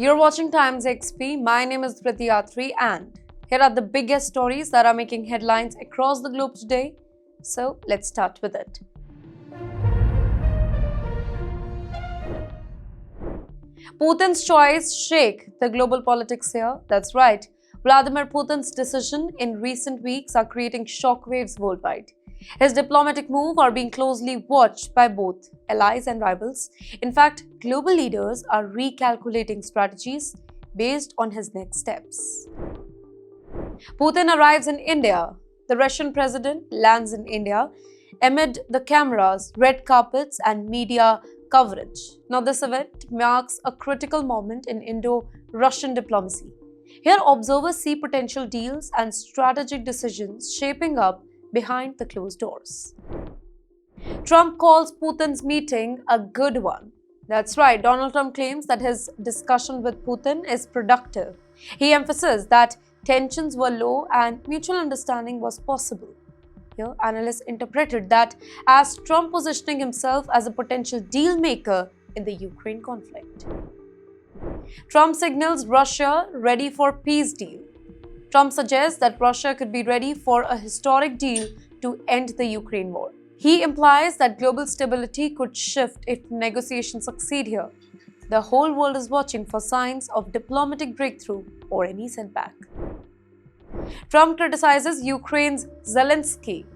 You're watching TimesXP. My name is Driti Atri, and here are the biggest stories that are making headlines across the globe today. So let's start with it. Putin's choice shake the global politics here. That's right. Vladimir Putin's decision in recent weeks are creating shockwaves worldwide. His diplomatic moves are being closely watched by both allies and rivals. In fact, global leaders are recalculating strategies based on his next steps. Putin arrives in India. The Russian president lands in India amid the cameras, red carpets, and media coverage. Now, this event marks a critical moment in Indo-Russian diplomacy. Here, observers see potential deals and strategic decisions shaping up behind the closed doors. Trump calls Putin's meeting a good one. That's right, Donald Trump claims that his discussion with Putin is productive. He emphasizes that tensions were low and mutual understanding was possible. Here, analysts interpreted that as Trump positioning himself as a potential deal maker in the Ukraine conflict. Trump signals Russia ready for peace deal. Trump suggests that Russia could be ready for a historic deal to end the Ukraine war. He implies that global stability could shift if negotiations succeed here. The whole world is watching for signs of diplomatic breakthrough or any setback. Trump criticizes Ukraine's Zelensky.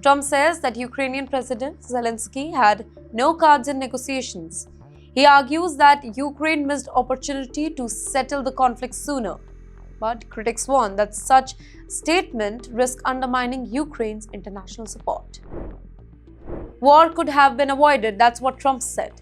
Trump says that Ukrainian President Zelensky had no cards in negotiations. He argues that Ukraine missed opportunity to settle the conflict sooner. But critics warn that such statement risks undermining Ukraine's international support. War could have been avoided, that's what Trump said.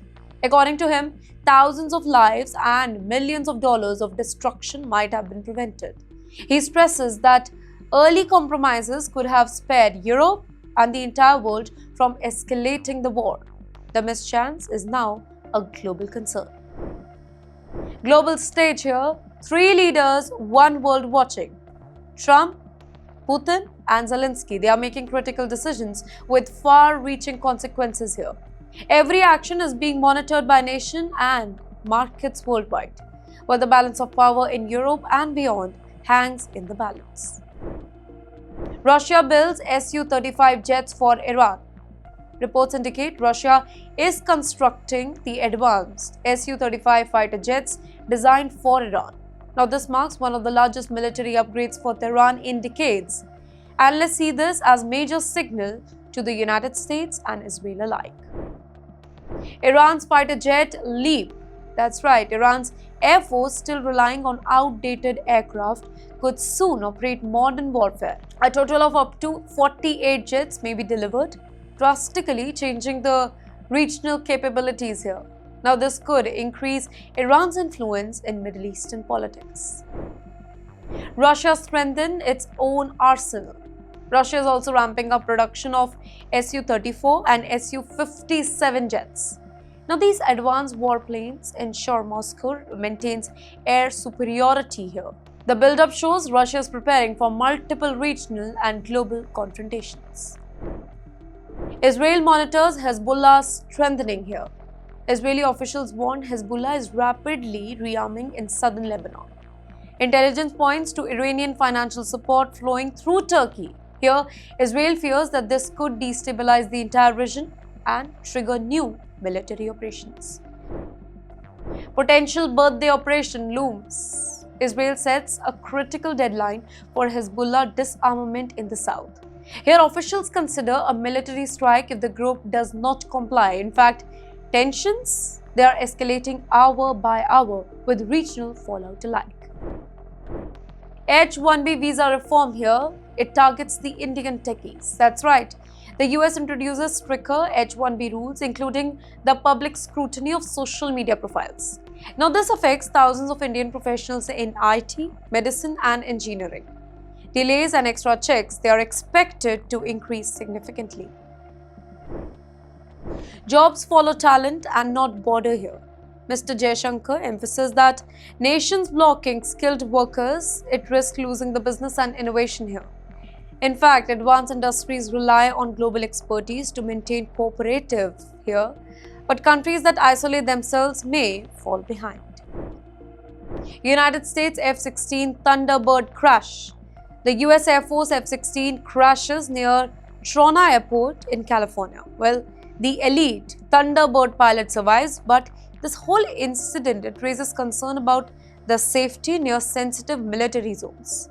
According to him, thousands of lives and millions of dollars of destruction might have been prevented. He stresses that early compromises could have spared Europe and the entire world from escalating the war. The missed chance is now a global concern. Global stage here, three leaders, one world watching. Trump, Putin, and Zelensky. They are making critical decisions with far-reaching consequences here. Every action is being monitored by nation and markets worldwide, while the balance of power in Europe and beyond hangs in the balance. Russia builds Su-35 jets for Iran. Reports indicate Russia is constructing the advanced Su-35 fighter jets designed for Iran. Now, this marks one of the largest military upgrades for Tehran in decades. Analysts see this as a major signal to the United States and Israel alike. Iran's fighter jet leap. That's right, Iran's Air Force, still relying on outdated aircraft, could soon operate modern warfare. A total of up to 48 jets may be delivered, drastically changing the regional capabilities here. Now, this could increase Iran's influence in Middle Eastern politics. Russia strengthened its own arsenal. Russia is also ramping up production of Su-34 and Su-57 jets. Now, these advanced warplanes ensure Moscow maintains air superiority here. The buildup shows Russia is preparing for multiple regional and global confrontations. Israel monitors Hezbollah strengthening here. Israeli officials warn Hezbollah is rapidly rearming in southern Lebanon. Intelligence points to Iranian financial support flowing through Turkey. Here, Israel fears that this could destabilize the entire region and trigger new military operations. Potential birthday operation looms. Israel sets a critical deadline for Hezbollah disarmament in the south. Here, officials consider a military strike if the group does not comply. In fact, tensions, they are escalating hour by hour with regional fallout alike. H-1B visa reform here, it targets the Indian techies. That's right. The US introduces stricter H-1B rules, including the public scrutiny of social media profiles. Now, this affects thousands of Indian professionals in IT, medicine, and engineering. Delays and extra checks, they are expected to increase significantly. Jobs follow talent and not border here. Mr. Jaishankar emphasizes that nations blocking skilled workers, it risks losing the business and innovation here. In fact, advanced industries rely on global expertise to maintain cooperative here, but countries that isolate themselves may fall behind. United States F-16 Thunderbird crash. The US Air Force F-16 crashes near Trona Airport in California. Well, the elite Thunderbird pilot survives, but this whole incident, it raises concern about the safety near sensitive military zones,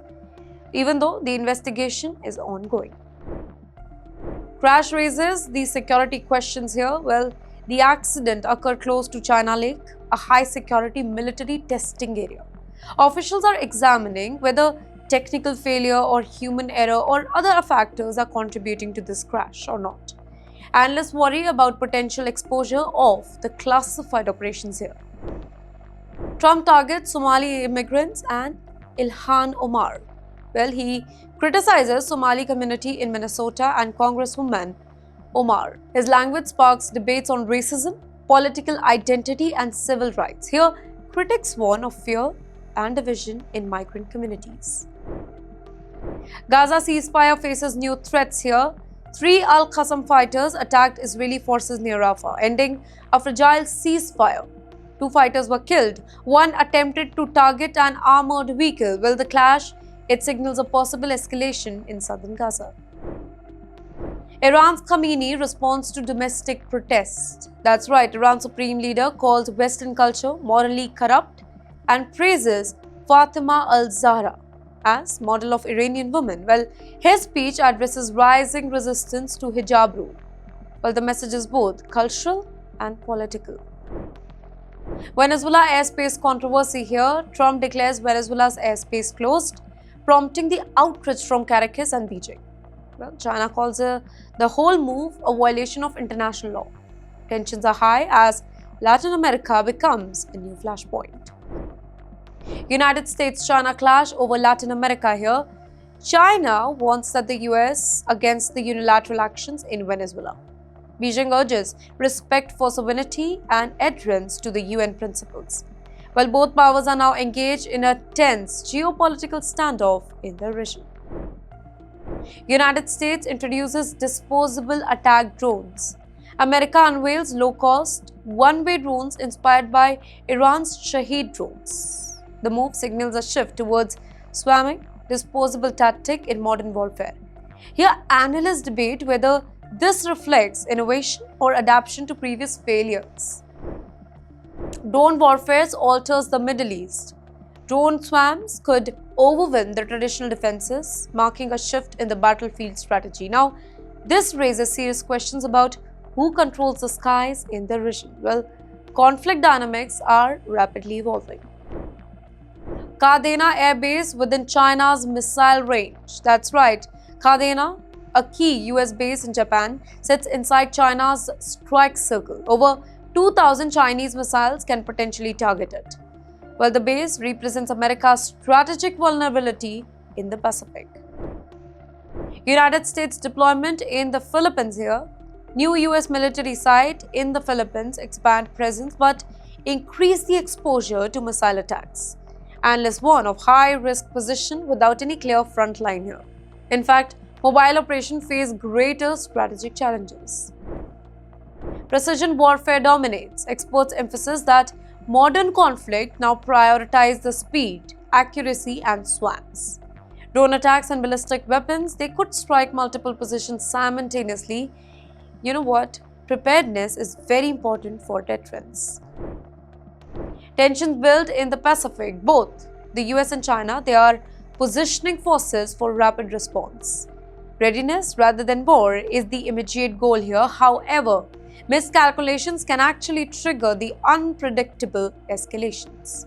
even though the investigation is ongoing. Crash raises the security questions here. Well, the accident occurred close to China Lake, a high-security military testing area. Officials are examining whether technical failure or human error or other factors are contributing to this crash or not. Analysts worry about potential exposure of the classified operations here. Trump targets Somali immigrants and Ilhan Omar. Well, he criticizes Somali community in Minnesota and Congresswoman Omar. His language sparks debates on racism, political identity and civil rights. Here, critics warn of fear and division in migrant communities. Gaza ceasefire faces new threats here. 3 Al-Qassam fighters attacked Israeli forces near Rafah, ending a fragile ceasefire. 2 fighters were killed. 1 attempted to target an armored vehicle. Well, the clash, it signals a possible escalation in southern Gaza. Iran's Khamenei responds to domestic protests. That's right, Iran's supreme leader calls Western culture morally corrupt and praises Fatima al-Zahra as model of Iranian women. Well, his speech addresses rising resistance to hijab rule. Well, the message is both cultural and political. Venezuela airspace controversy here. Trump declares Venezuela's airspace closed, prompting the outrage from Caracas and Beijing. Well, China calls the whole move a violation of international law. Tensions are high as Latin America becomes a new flashpoint. United States-China clash over Latin America here. China wants that the US against the unilateral actions in Venezuela. Beijing urges respect for sovereignty and adherence to the UN principles. While both powers are now engaged in a tense geopolitical standoff in the region. United States introduces disposable attack drones. America unveils low-cost, one-way drones inspired by Iran's Shahed drones. The move signals a shift towards swarming, disposable tactic in modern warfare. Here, analysts debate whether this reflects innovation or adaptation to previous failures. Drone warfare alters the Middle East. Drone swarms could overwhelm the traditional defenses, marking a shift in the battlefield strategy. Now, this raises serious questions about who controls the skies in the region. Well, conflict dynamics are rapidly evolving. Kadena Air Base within China's missile range. That's right, Kadena, a key US base in Japan, sits inside China's strike circle. Over 2,000 Chinese missiles can potentially target it. Well, the base represents America's strategic vulnerability in the Pacific. United States deployment in the Philippines here. New US military site in the Philippines expand presence but increase the exposure to missile attacks. Analysts warn of high-risk position without any clear front line here. In fact, mobile operations face greater strategic challenges. Precision warfare dominates. Experts emphasize that modern conflict now prioritize the speed, accuracy and swarms. Drone attacks and ballistic weapons, they could strike multiple positions simultaneously. You know what? Preparedness is very important for deterrence. Tensions build in the Pacific. Both the US and China, they are positioning forces for rapid response. Readiness rather than war is the immediate goal here. However, miscalculations can actually trigger the unpredictable escalations.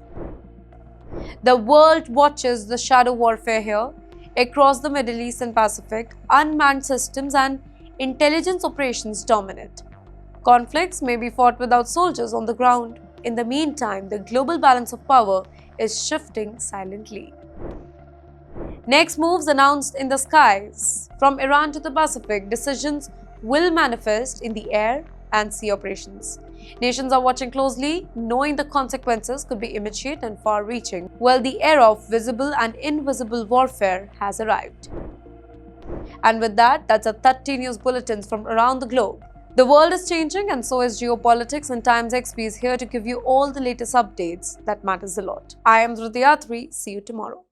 The world watches the shadow warfare here. Across the Middle East and Pacific, unmanned systems and intelligence operations dominate. Conflicts may be fought without soldiers on the ground. In the meantime, the global balance of power is shifting silently. Next moves announced in the skies. From Iran to the Pacific, decisions will manifest in the air and sea operations. Nations are watching closely, knowing the consequences could be immediate and far-reaching, while the era of visible and invisible warfare has arrived. And with that, that's a 30 news bulletins from around the globe. The world is changing and so is geopolitics, and TimesXP is here to give you all the latest updates that matters a lot. I am Driti Atri. See you tomorrow.